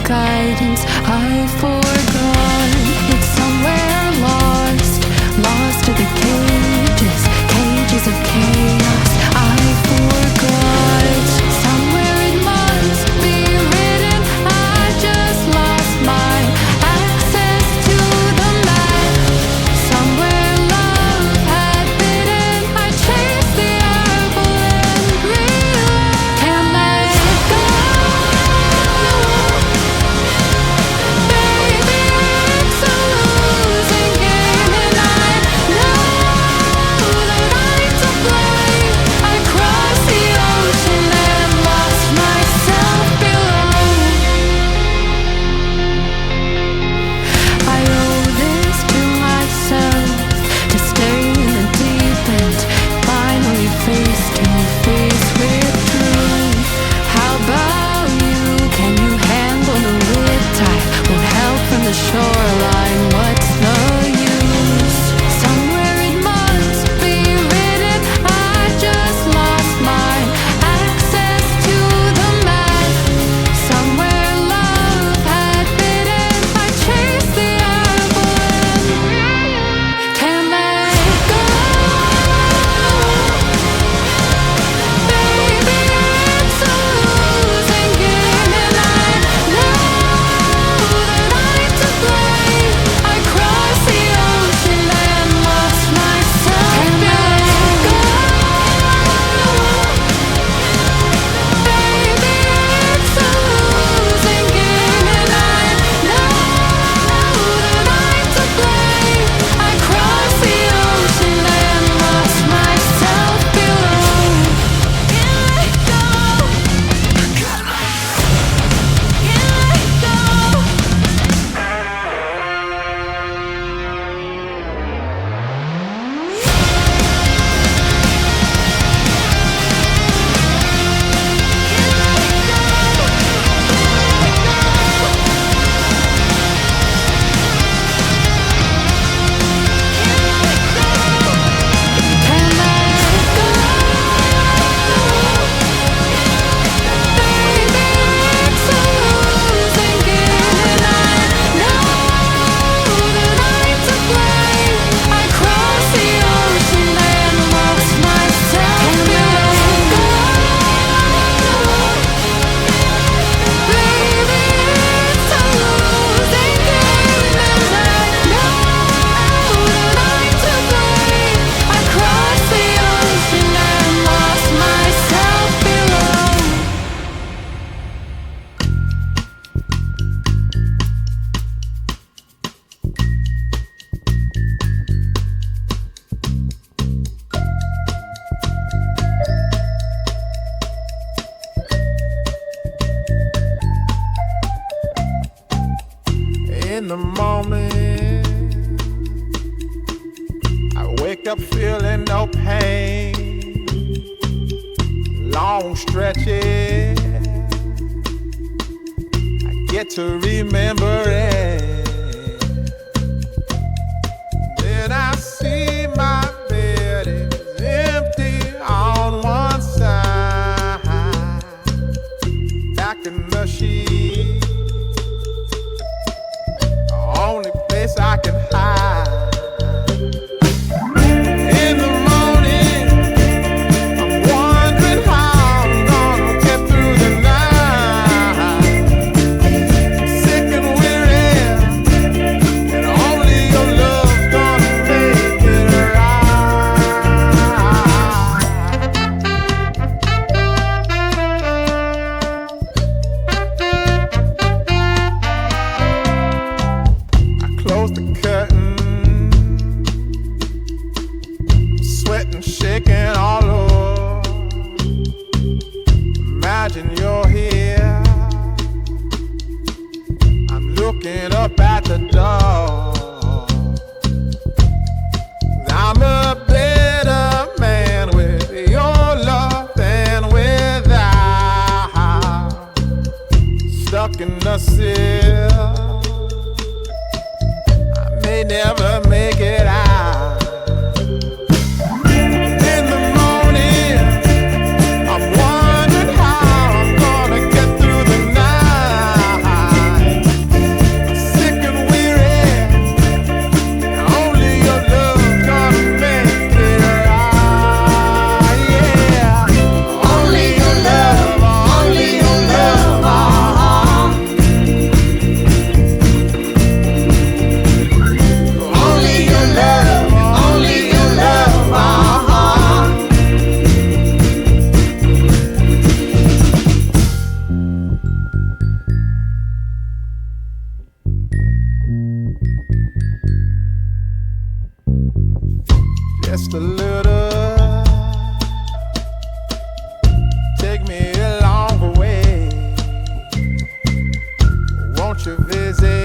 guidance I forgot. It's somewhere lost, lost to the cages, cages of chaos I forgot. Somewhere it must be written, I just lost my access to the map. Somewhere love had bidden, I chased the apple and realized can't let go. Baby, it's a losing game, and I know that I'm to blame. I crossed the ocean and lost myself below. I owe this to myself, to stay in the deep end, finally face to face with truth. How about you? Can you handle the riptide? Won't help from the shoreline, what's the use? Somewhere it must be written, I just lost my access to the map. Somewhere love had bidden, I chased the apple and can't let go. Baby, it's a losing game, and I know that I'm to blame. I crossed the ocean and lost myself. Can't let go. Baby, it's a losing game, and I know that I'm to blame. I crossed the ocean and lost myself below. Can't let go. Can't let go. In the morning, I wake up feeling no pain. Long stretches, I get to remember it. Then I see my bed is empty on one side. Back in the sheet, only place I can hide. In the morning, I'm wondering how I'm gonna get through the night. Sick and weary, and only your love's gonna make it close the curtain, sweating, shaking all over. Imagine you're here, I'm looking up at the door. I'm a better man with your love than without. Stuck in the seal, may never make it out. In the morning, I'm wondering how I'm gonna get through the night. just a little. Take me along the way. Won't you visit?